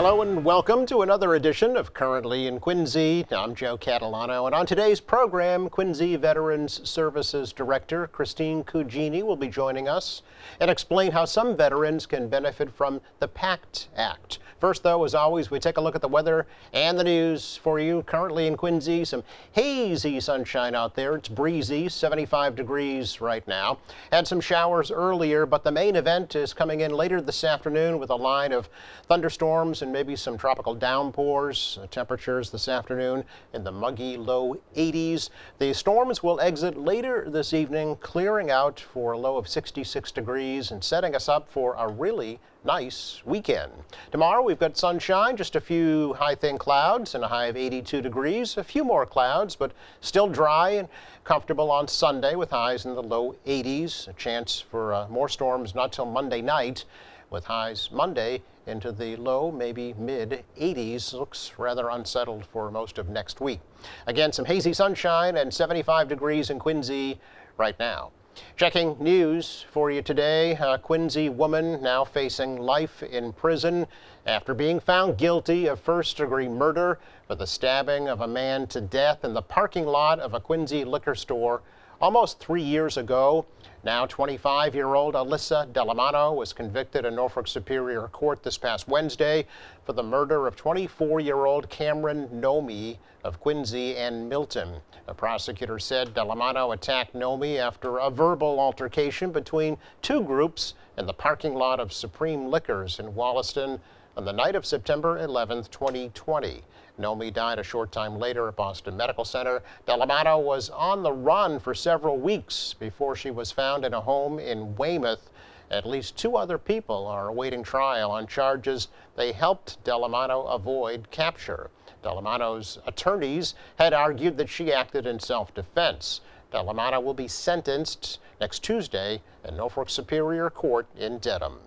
Hello and welcome to another edition of Currently in Quincy. I'm Joe Catalano, and on today's program, Quincy Veterans Services Director Christine Cugini will be joining us and explain how some veterans can benefit from the PACT Act. First, though, as always, we take a look at the weather and the news for you. Currently in Quincy, some hazy sunshine out there. It's breezy, 75 degrees right now. Had some showers earlier, but the main event is coming in later this afternoon with a line of thunderstorms and maybe some tropical downpours. Temperatures this afternoon in the muggy low 80s. The storms will exit later this evening, clearing out for a low of 66 degrees and setting us up for a really nice weekend. Tomorrow we've got sunshine, just a few high thin clouds and a high of 82 degrees. A few more clouds, but still dry and comfortable on Sunday with highs in the low 80s. A chance for more storms not till Monday night, with highs Monday into the low, maybe mid 80s. Looks rather unsettled for most of next week. Again, some hazy sunshine and 75 degrees in Quincy right now. Checking news for you today. A Quincy woman now facing life in prison after being found guilty of first-degree murder for the stabbing of a man to death in the parking lot of a Quincy liquor store almost 3 years ago. Now 25-year-old Alyssa Delamato was convicted in Norfolk Superior Court this past Wednesday for the murder of 24-year-old Cameron Nomi of Quincy and Milton. The prosecutor said Delamato attacked Nomi after a verbal altercation between two groups in the parking lot of Supreme Liquors in Wollaston on the night of September 11, 2020. Nomi died a short time later at Boston Medical Center. Delamato was on the run for several weeks before she was found in a home in Weymouth. At least two other people are awaiting trial on charges they helped Delamato avoid capture. Delamato's attorneys had argued that she acted in self-defense. Delamato will be sentenced next Tuesday in Norfolk Superior Court in Dedham.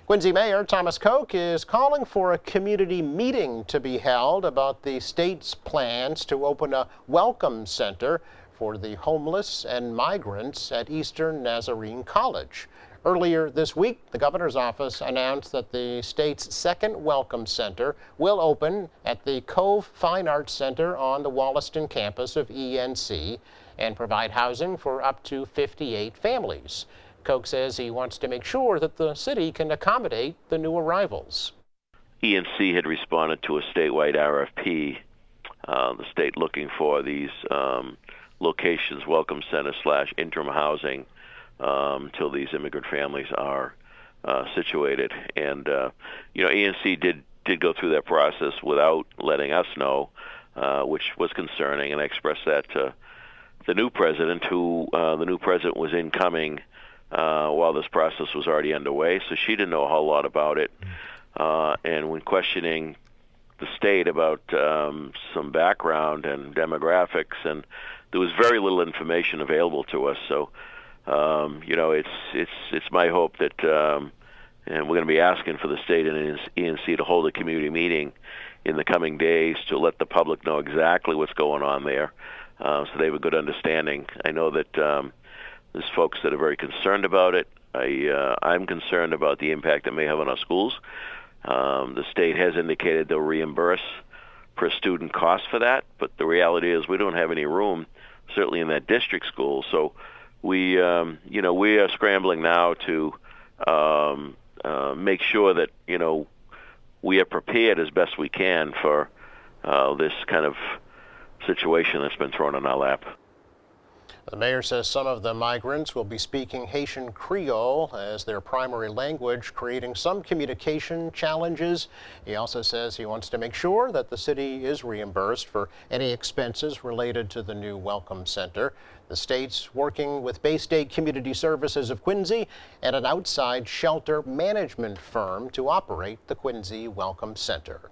Quincy Mayor Thomas Koch is calling for a community meeting to be held about the state's plans to open a welcome center for the homeless and migrants at Eastern Nazarene College. Earlier this week, the governor's office announced that the state's second welcome center will open at the Cove Fine Arts Center on the Wollaston campus of ENC and provide housing for up to 58 families. Koch says he wants to make sure that the city can accommodate the new arrivals. ENC had responded to a statewide RFP, the state looking for these locations, welcome center / interim housing, till these immigrant families are situated. And, ENC did go through that process without letting us know, which was concerning, and I expressed that to the new president, the new president was incoming while this process was already underway, so she didn't know a whole lot about it. And when questioning the state about some background and demographics, and there was very little information available to us. So, it's my hope that, and we're going to be asking for the state and ENC to hold a community meeting in the coming days to let the public know exactly what's going on there, so they have a good understanding. I know that there's folks that are very concerned about it. I'm concerned about the impact it may have on our schools. The state has indicated they'll reimburse per student cost for that, but the reality is we don't have any room, certainly in that district school. So we are scrambling now to make sure that we are prepared as best we can for this kind of situation that's been thrown in our lap. The mayor says some of the migrants will be speaking Haitian Creole as their primary language, creating some communication challenges. He also says he wants to make sure that the city is reimbursed for any expenses related to the new Welcome Center. The state's working with Bay State Community Services of Quincy and an outside shelter management firm to operate the Quincy Welcome Center.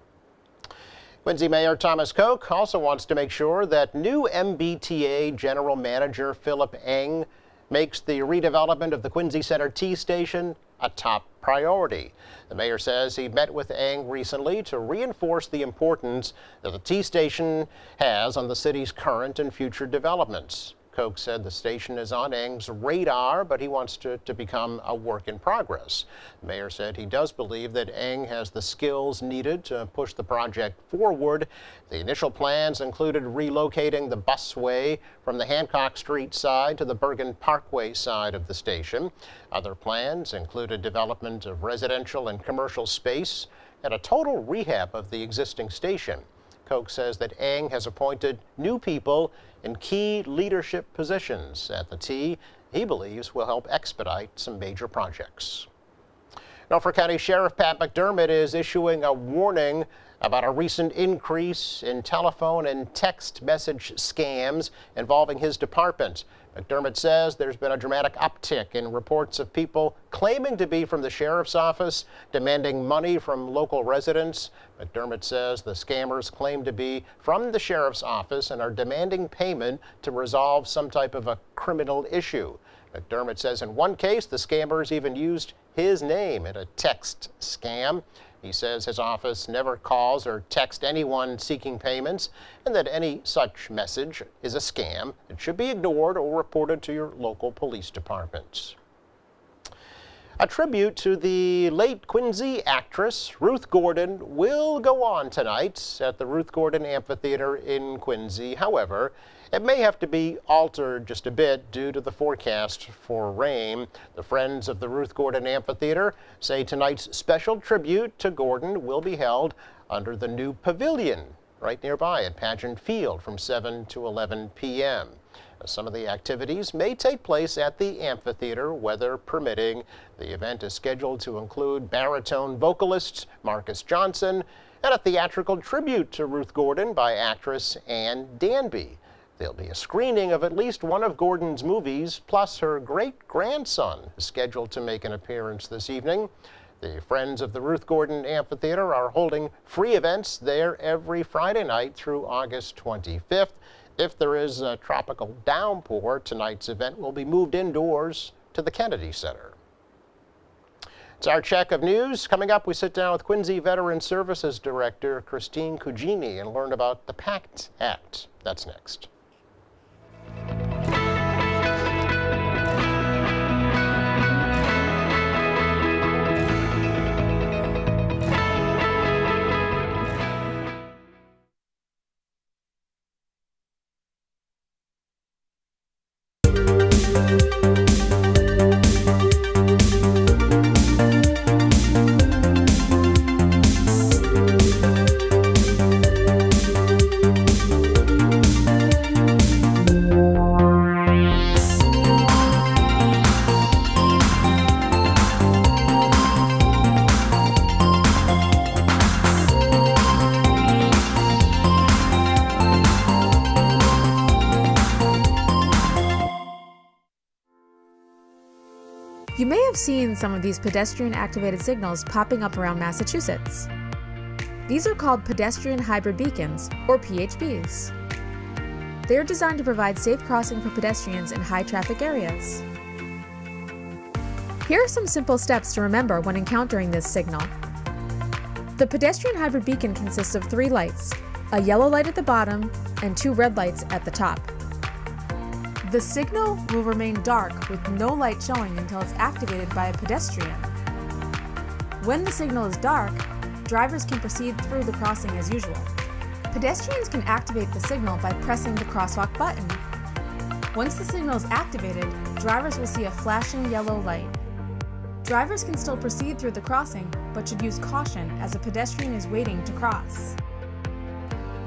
Quincy Mayor Thomas Koch also wants to make sure that new MBTA General Manager Philip Eng makes the redevelopment of the Quincy Center T Station a top priority. The mayor says he met with Eng recently to reinforce the importance that the T Station has on the city's current and future developments. Koch said the station is on Eng's radar, but he wants to become a work in progress. The mayor said he does believe that Eng has the skills needed to push the project forward. The initial plans included relocating the busway from the Hancock Street side to the Bergen Parkway side of the station. Other plans included development of residential and commercial space and a total rehab of the existing station. Koch says that Eng has appointed new people in key leadership positions at the T he believes will help expedite some major projects. Norfolk County Sheriff Pat McDermott is issuing a warning about a recent increase in telephone and text message scams involving his department. McDermott says there's been a dramatic uptick in reports of people claiming to be from the sheriff's office, demanding money from local residents. McDermott says the scammers claim to be from the sheriff's office and are demanding payment to resolve some type of a criminal issue. McDermott says in one case, the scammers even used his name in a text scam. He says his office never calls or texts anyone seeking payments, and that any such message is a scam. It should be ignored or reported to your local police departments. A tribute to the late Quincy actress Ruth Gordon will go on tonight at the Ruth Gordon Amphitheater in Quincy. However, it may have to be altered just a bit due to the forecast for rain. The Friends of the Ruth Gordon Amphitheater say tonight's special tribute to Gordon will be held under the new pavilion right nearby at Pageant Field from 7 to 11 p.m. Some of the activities may take place at the amphitheater, weather permitting. The event is scheduled to include baritone vocalist Marcus Johnson and a theatrical tribute to Ruth Gordon by actress Ann Danby. There'll be a screening of at least one of Gordon's movies, plus her great-grandson is scheduled to make an appearance this evening. The Friends of the Ruth Gordon Amphitheater are holding free events there every Friday night through August 25th. If there is a tropical downpour, tonight's event will be moved indoors to the Kennedy Center. It's our check of news. Coming up, we sit down with Quincy Veteran Services Director Christine Cugini and learn about the PACT Act. That's next. You may have seen some of these pedestrian-activated signals popping up around Massachusetts. These are called pedestrian hybrid beacons, or PHBs. They are designed to provide safe crossing for pedestrians in high-traffic areas. Here are some simple steps to remember when encountering this signal. The pedestrian hybrid beacon consists of 3 lights, a yellow light at the bottom and 2 red lights at the top. The signal will remain dark with no light showing until it's activated by a pedestrian. When the signal is dark, drivers can proceed through the crossing as usual. Pedestrians can activate the signal by pressing the crosswalk button. Once the signal is activated, drivers will see a flashing yellow light. Drivers can still proceed through the crossing, but should use caution as a pedestrian is waiting to cross.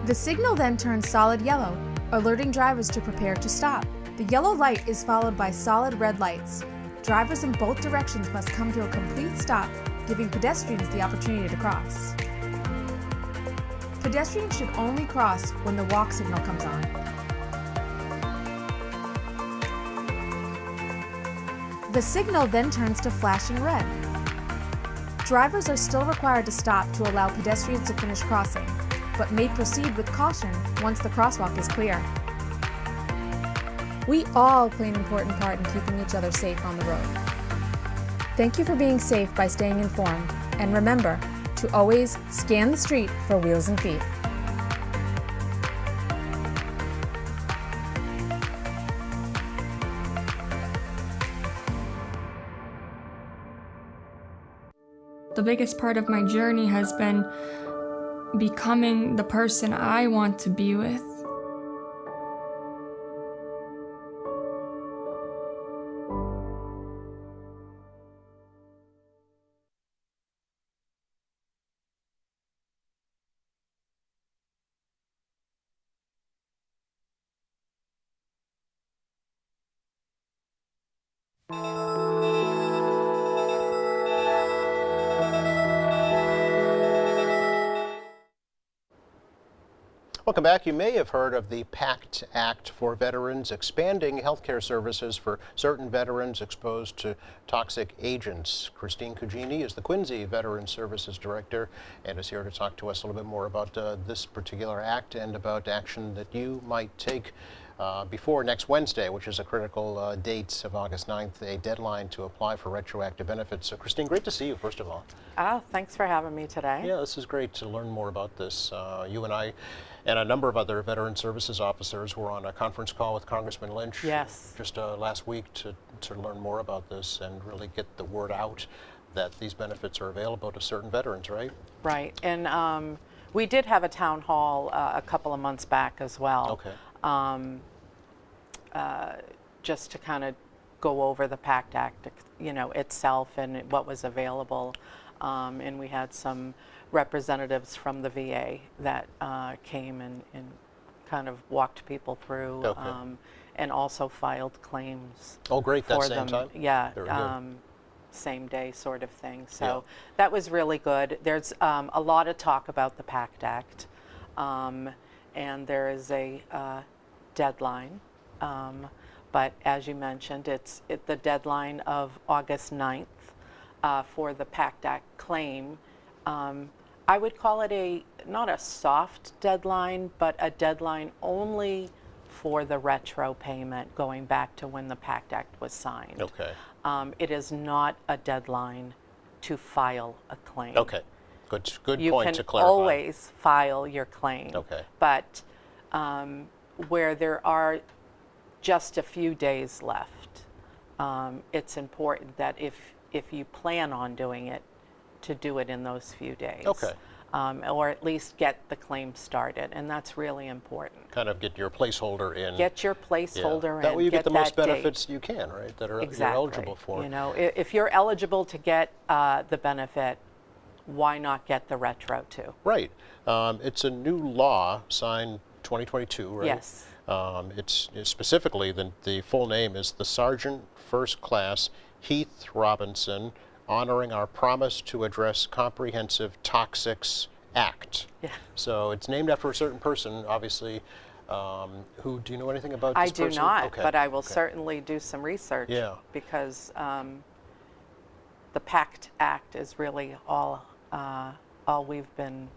The signal then turns solid yellow, alerting drivers to prepare to stop. The yellow light is followed by solid red lights. Drivers in both directions must come to a complete stop, giving pedestrians the opportunity to cross. Pedestrians should only cross when the walk signal comes on. The signal then turns to flashing red. Drivers are still required to stop to allow pedestrians to finish crossing, but may proceed with caution once the crosswalk is clear. We all play an important part in keeping each other safe on the road. Thank you for being safe by staying informed, and remember to always scan the street for wheels and feet. The biggest part of my journey has been becoming the person I want to be with. Welcome back. You may have heard of the PACT Act for veterans, expanding healthcare services for certain veterans exposed to toxic agents. Christine Cugini is the Quincy Veteran Services Director and is here to talk to us a little bit more about this particular act and about action that you might take before next Wednesday, which is a critical date of August 9th, a deadline to apply for retroactive benefits. So Christine, great to see you, first of all. Oh, thanks for having me today. Yeah, this is great to learn more about this. You and I and a number of other veteran services officers were on a conference call with Congressman Lynch just last week to learn more about this and really get the word out that these benefits are available to certain veterans, right? Right, and we did have a town hall a couple of months back as well. Okay. Just to kind of go over the PACT Act, itself and what was available. And we had some representatives from the VA that came and kind of walked people through, and also filed claims. Oh, great! That for same them. time. Yeah, Very good. same day sort of thing. So that was really good. There's a lot of talk about the PACT Act, and there is a deadline. But as you mentioned, it's the deadline of August 9th for the PACT Act claim. I would call it not a soft deadline, but a deadline only for the retro payment going back to when the PACT Act was signed. Okay. It is not a deadline to file a claim. Okay. Good You point to can clarify. always file your claim. Okay. But where there are just a few days left, it's important that if you plan on doing it, to do it in those few days. Okay. Or at least get the claim started, and that's really important. Kind of get your placeholder in. Get your placeholder in. That way you get the most that date. benefits you can, right? That are Exactly. you're eligible for. If you're eligible to get the benefit, why not get the retro too? Right. It's a new law signed 2022, right? Yes. It's specifically the full name is the Sergeant First Class Heath Robinson Honoring Our Promise to Address Comprehensive Toxics Act. Yeah. So it's named after a certain person, obviously. Who do you know anything about this person? I do not, Okay. but I will certainly do some research. Yeah. Because the PACT Act is really all we've been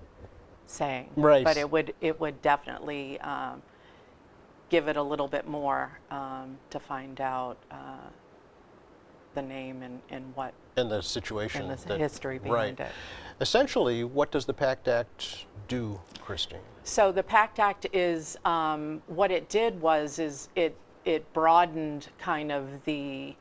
saying. Right. But it would definitely give it a little bit more to find out the name and what And the situation. and the history behind it. Essentially, what does the PACT Act do, Christine? So the PACT Act is what it did was it broadened kind of the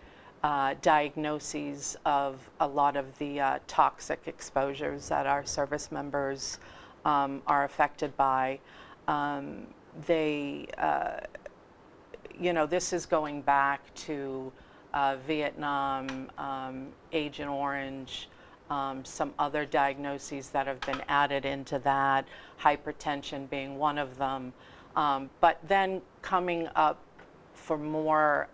diagnoses of a lot of the toxic exposures that our service members are affected by. This is going back to Vietnam, Agent Orange, some other diagnoses that have been added into that, hypertension being one of them. But then coming up for more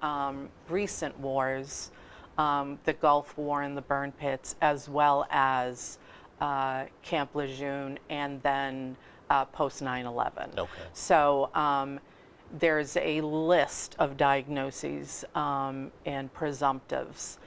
recent wars, the Gulf War and the burn pits, as well as Camp Lejeune, and then post 9/11. Okay. So there's a list of diagnoses and presumptives.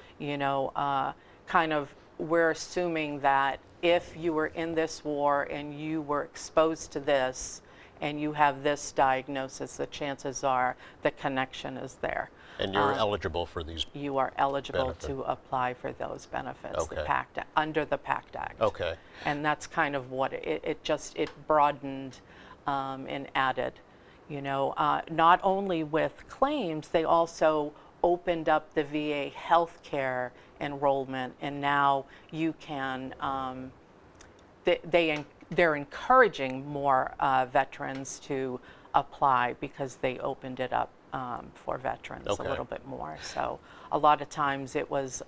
Kind of we're assuming that if you were in this war and you were exposed to this and you have this diagnosis, the chances are the connection is there. And you're eligible for these. You are eligible benefit. to apply for those benefits, Okay. the PACT, under the PACT Act. Okay. And that's kind of what it broadened and added. Not only with claims, they also opened up the VA healthcare enrollment, and now you can, they're encouraging more veterans to apply because they opened it up for veterans Okay. a little bit more. So a lot of times it was,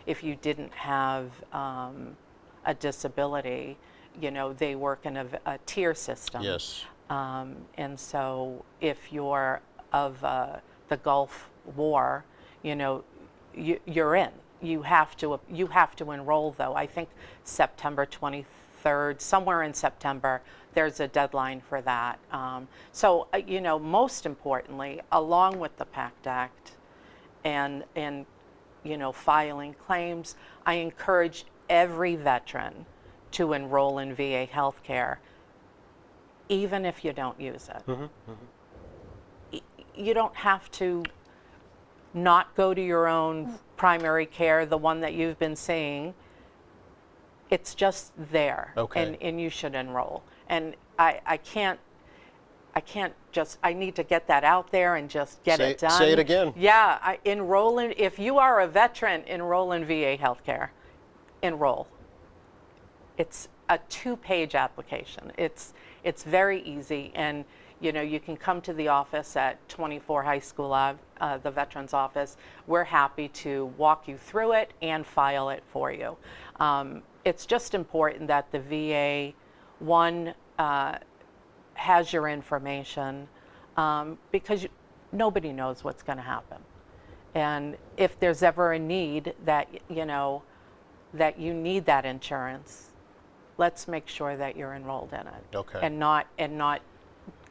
if you didn't have a disability, you know, they work in a tier system. Yes. And so if you're of the Gulf War, you know, you're in. You have to enroll, though. I think September 23rd, somewhere in September, there's a deadline for that. So, you know, most importantly, along with the PACT Act and you know, filing claims, I encourage every veteran to enroll in VA healthcare, even if you don't use it. You don't have to not go to your own primary care, the one that you've been seeing. It's just there, Okay. and you should enroll. And I can't just, I need to get that out there and just get it done. Say it again. Yeah, enroll in, if you are a veteran, enroll in VA healthcare. Enroll. It's a 2-page application. It's very easy, and you know, you can come to the office at 24 High School Ave, the Veterans Office. We're happy to walk you through it and file it for you. It's just important that the VA, one, has your information, because nobody knows what's going to happen. And if there's ever a need that, you know, that you need that insurance, let's make sure that you're enrolled in it. Okay. And not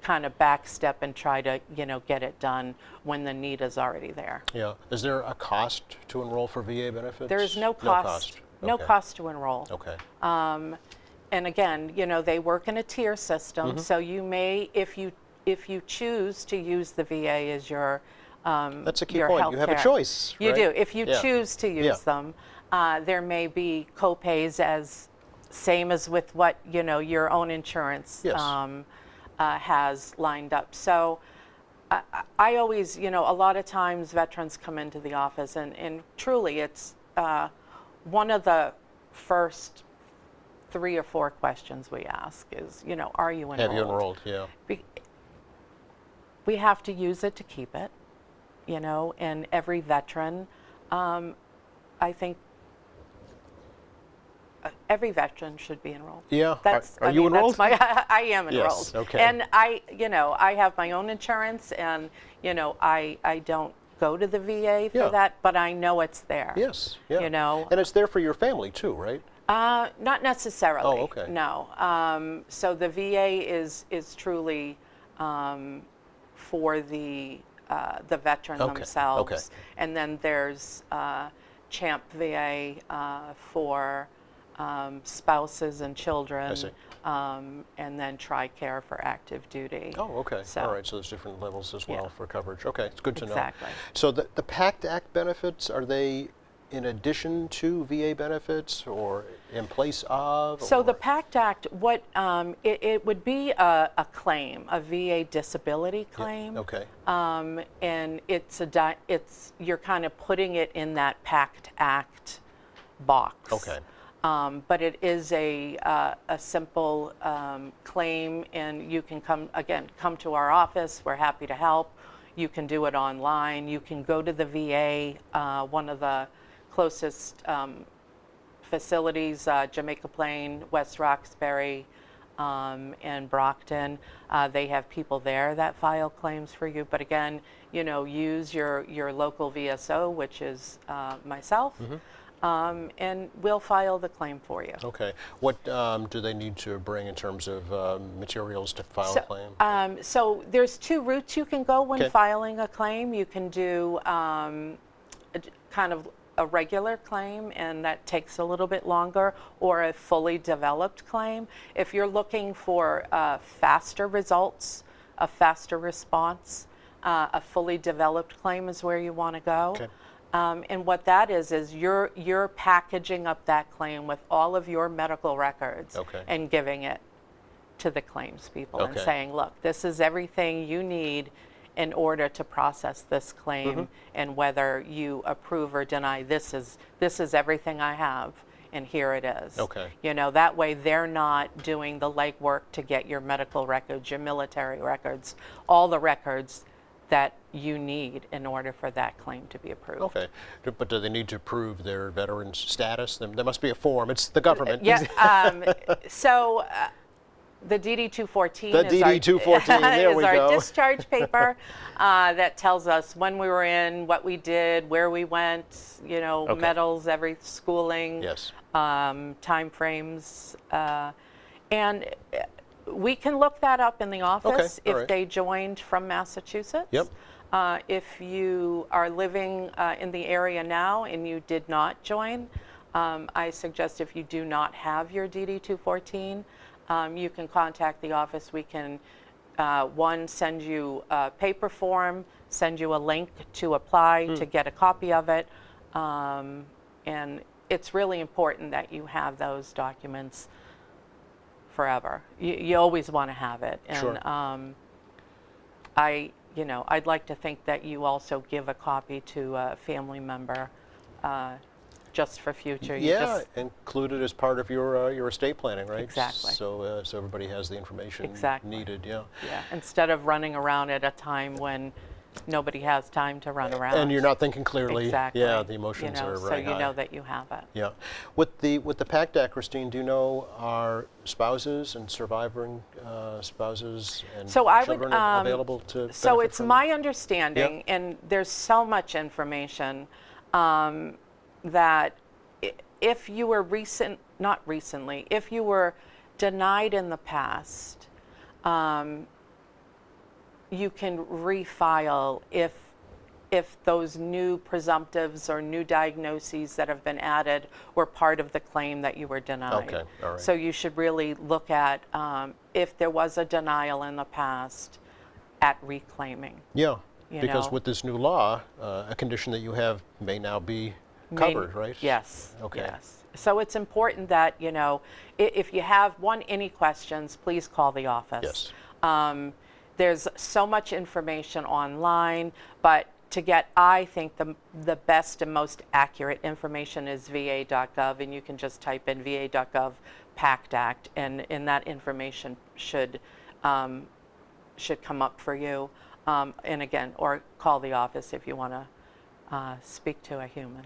kind of backstep and try to, you know, get it done when the need is already there. Yeah. Is there a cost to enroll for VA benefits? There is no cost. No Okay. cost to enroll. Okay. And again, you know, they work in a tier system, so you may, if you choose to use the VA as your That's a key your point. You have a healthcare. choice. You right? do. If you Yeah. choose to use Yeah. them, there may be co-pays as same as with what, you know, your own insurance Yes. has lined up. So I always, you know, a lot of times veterans come into the office, and truly it's one of the first 3 or 4 questions we ask is, you know, are you enrolled? Have you enrolled? Yeah. We have to use it to keep it, you know, and every veteran, I think every veteran should be enrolled. Yeah. That's, Are I you mean, enrolled? That's I am enrolled. Yes, okay. And you know, I have my own insurance, and, you know, I don't go to the VA for Yeah. that, but I know it's there. Yes. Yeah. You know. And it's there for your family too, right? Not necessarily. Oh, okay. No. So the VA is truly for the veteran Okay, themselves, okay. and then there's CHAMP VA for spouses and children. I see. And then TRICARE for active duty. Oh, okay. So- All right. So there's different levels as well Yeah. for coverage. Okay, it's good to know. Exactly. So the PACT Act benefits, are they in addition to VA benefits or in place of? So the or- PACT Act, what it would be a claim, a VA disability claim. Okay. And it's you're kind of putting it in that PACT Act box. Okay. But it is a simple claim, and you can come to our office. We're happy to help. You can do it online. You can go to the VA, one of the closest facilities, Jamaica Plain, West Roxbury, and Brockton. They have people there that file claims for you. But again, you know, use your local VSO, which is myself. And we'll file the claim for you. Okay. What do they need to bring in terms of materials to file a claim? So there's 2 routes you can go when Okay. filing a claim. You can do kind of a regular claim, and that takes a little bit longer, or a fully developed claim. If you're looking for faster results, a faster response, a fully developed claim is where you want to go. Okay. And what that is you're packaging up that claim with all of your medical records Okay. and giving it to the claims people and Okay. saying, look, this is everything you need in order to process this claim, and whether you approve or deny, this is everything I have, and here it is. Okay. You know, that way they're not doing the legwork to get your medical records, your military records, all the records that you need in order for that claim to be approved. Okay, but do they need to prove their veteran's status? There must be a form. It's the government. Yeah. So the DD-214 The DD-214, there is we our go. discharge paper that tells us when we were in, what we did, where we went, you know, Okay. medals, every schooling, Yes. time frames, and we can look that up in the office all if right. they joined from Massachusetts. Yep. If you are living in the area now and you did not join, I suggest if you do not have your DD-214, you can contact the office. We can, one, send you a paper form, send you a link to apply to get a copy of it, and it's really important that you have those documents forever. You always want to have it. And Sure. I'd like to think that you also give a copy to a family member just for future. You Yeah, just- included as part of your estate planning, right? Exactly. So everybody has the information Exactly. needed. Yeah. yeah, instead of running around at a time when nobody has time to run around. And you're not thinking clearly. Exactly. Yeah, the emotions you know, are so running you high. know that you have it. Yeah. With the PACT Act, Christine, do you know are spouses and surviving spouses and So I would, children available to So benefit it's from my understanding, and there's so much information, that if you were not recently, if you were denied in the past, you can refile if those new presumptives or new diagnoses that have been added were part of the claim that you were denied. Okay, all right. So you should really look at if there was a denial in the past at reclaiming. Yeah, you because know. with this new law, a condition that you have may now be covered, right? Yes. Okay. Yes. So it's important that, you know, if you have any questions, please call the office. Yes. There's so much information online, but I think the best and most accurate information is va.gov, and you can just type in va.gov PACT Act, and that information should come up for you. And again, or call the office if you want to speak to a human.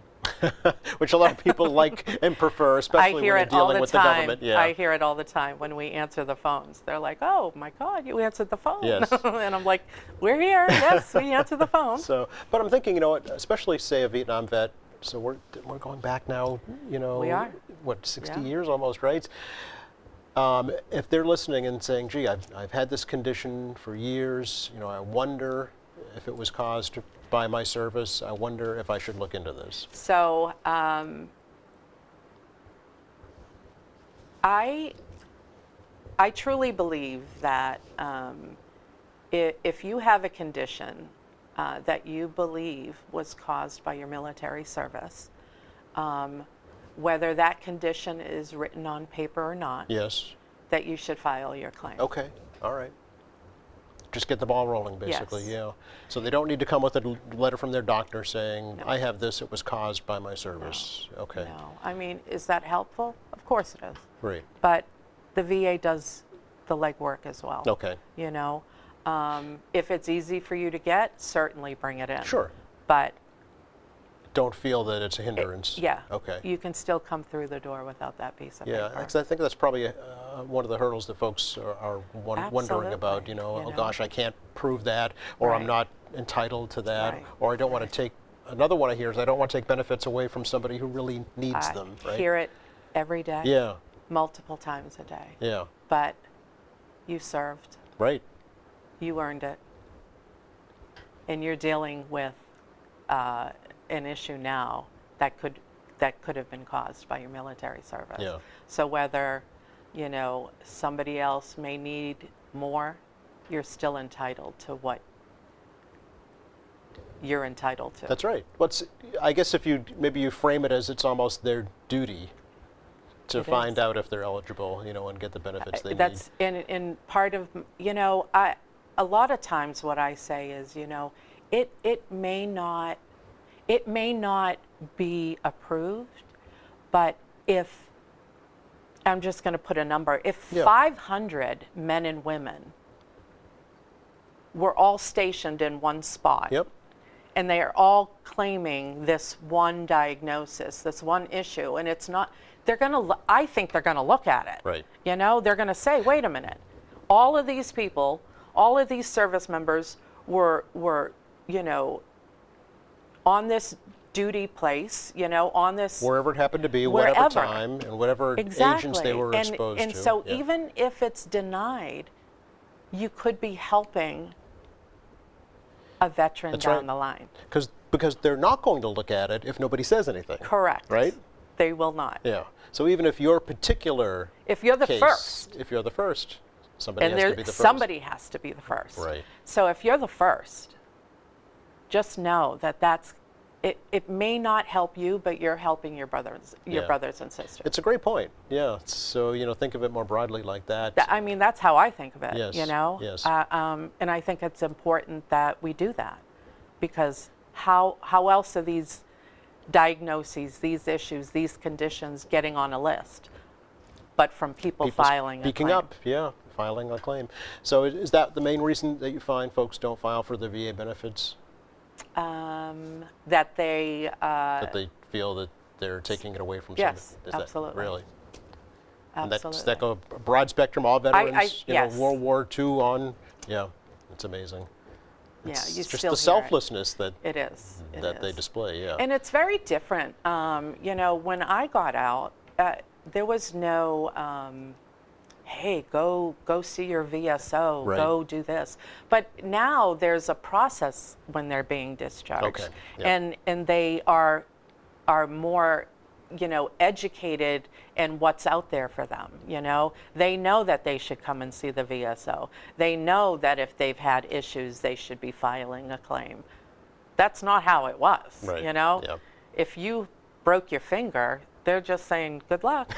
Which a lot of people like and prefer, especially I when hear they're it all dealing the with the time. government. Yeah. I hear it all the time when we answer the phones. They're like, "Oh my God, you answered the phone!" Yes. And I'm like, "We're here. Yes, we answer the phone." So, but I'm thinking, you know, especially say a Vietnam vet. So we're going back now. You know, We are. What, 60 Yeah. years almost, right? If they're listening and saying, "Gee, I've had this condition for years. You know, I wonder if it was caused by my service. I wonder if I should look into this." So I truly believe that if you have a condition that you believe was caused by your military service, whether that condition is written on paper or not, Yes. that you should file your claim. Okay. All right. Just get the ball rolling, basically. Yes. Yeah. So they don't need to come with a letter from their doctor saying, No. "I have this. It was caused by my service." Okay. No, I mean, is that helpful? Of course it is. Great. But the VA does the legwork as well. Okay. You know, if it's easy for you to get, certainly bring it in. Sure. But Don't feel that it's a hindrance. yeah, Okay. you can still come through the door without that piece of Yeah, paper. 'cause I think that's probably one of the hurdles that folks are wondering about. Absolutely, You know, you oh know. gosh, I can't prove that, or I'm Right. not entitled to that, Right, or I don't want right. to take. Another one I hear is I don't want to take benefits away from somebody who really needs I them. Right? hear it every day, Yeah. multiple times a day. Yeah. But you served, Right. you earned it, and you're dealing with an issue now that could have been caused by your military service. Yeah. So whether, you know, somebody else may need more, you're still entitled to what you're entitled to. That's right. I guess if maybe you frame it as it's almost their duty to It find is. out if they're eligible, you know, and get the benefits they That's in part of, you know, a lot of times what I say is, you know, it may not be approved, but if, I'm just going to put a number, if Yeah. 500 men and women were all stationed in one spot, Yep. and they are all claiming this one diagnosis, this one issue, and it's not, I think they're going to look at it. Right. You know, they're going to say, wait a minute, all of these people, all of these service members were, you know, on this duty place, you know, on this. Wherever it happened to be, whatever Wherever. time, and whatever Exactly. agents they were exposed and to. so Yeah. even if it's denied, you could be helping a veteran That's down right. the line. Because they're not going to look at it if nobody says anything. Correct. Right? They will not. Yeah. So even if your particular If you're the case, first, if you're the first, somebody and has to there, be the first. somebody has to be the first. Right. So if you're the first, just know that it may not help you, but you're helping your brothers Yeah. and sisters. It's a great point. Yeah. So, you know, think of it more broadly like that. I mean, that's how I think of it. Yes, You know. yes. And I think it's important that we do that, because how else are these diagnoses, these issues, these conditions getting on a list, but from people filing a speaking claim? up, yeah, filing a claim. So is that the main reason that you find folks don't file for their VA benefits? That they. That they feel that they're taking it away from Yes, somebody? Is that absolutely. really? Absolutely. Does that go a broad spectrum, all veterans? yes. World War II on? Yeah, it's amazing. Yeah, It's you just still the hear it. selflessness that It is. It that they is. display. Yeah. And it's very different. You know, when I got out, there was no, hey, go see your VSO, Right. go do this. But now there's a process when they're being discharged, Okay, yeah. and they are more, you know, educated in what's out there for them. You know, they know that they should come and see the VSO. They know that if they've had issues, they should be filing a claim. That's not how it was. Right, You know, yeah. if you broke your finger, they're just saying good luck.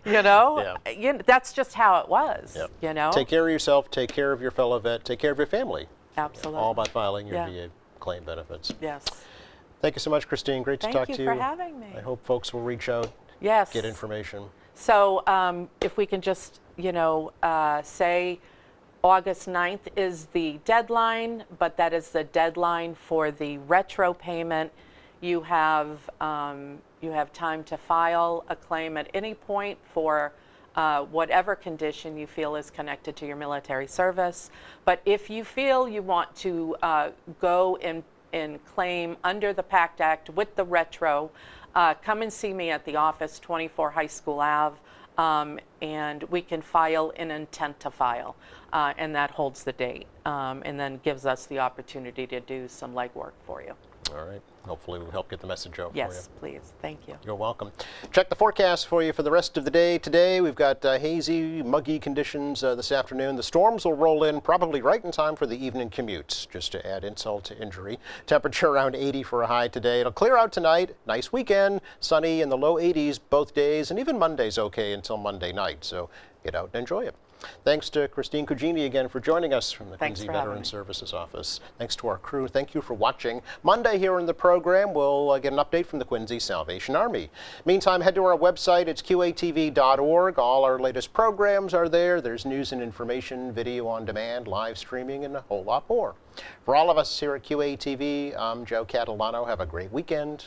You know, Yeah. that's just how it was. Yep. You know, Take care of yourself, take care of your fellow vet, take care of your family. absolutely. All by filing your Yeah. VA claim benefits. Yes. Thank you so much, Christine. Great to Thank talk you to you. for having me. I hope folks will reach out, Yes. get information. So if we can just, you know, say August 9th is the deadline, but that is the deadline for the retro payment. You have time to file a claim at any point for whatever condition you feel is connected to your military service. But if you feel you want to go and claim under the PACT Act with the retro, come and see me at the office, 24 High School Ave, and we can file an intent to file, and that holds the date, and then gives us the opportunity to do some legwork for you. All right. Hopefully we'll help get the message out for you. Yes, please. Thank you. You're welcome. Check the forecast for you for the rest of the day. Today we've got hazy, muggy conditions this afternoon. The storms will roll in probably right in time for the evening commutes, just to add insult to injury. Temperature around 80 for a high today. It'll clear out tonight. Nice weekend. Sunny in the low 80s both days, and even Monday's okay until Monday night. So get out and enjoy it. Thanks to Christine Cugini again for joining us from the Thanks Quincy for having Veteran me. Services Office. Thanks to our crew. Thank you for watching. Monday here in the program, we'll get an update from the Quincy Salvation Army. Meantime, head to our website. It's qatv.org. All our latest programs are there. There's news and information, video on demand, live streaming, and a whole lot more. For all of us here at QATV, I'm Joe Catalano. Have a great weekend.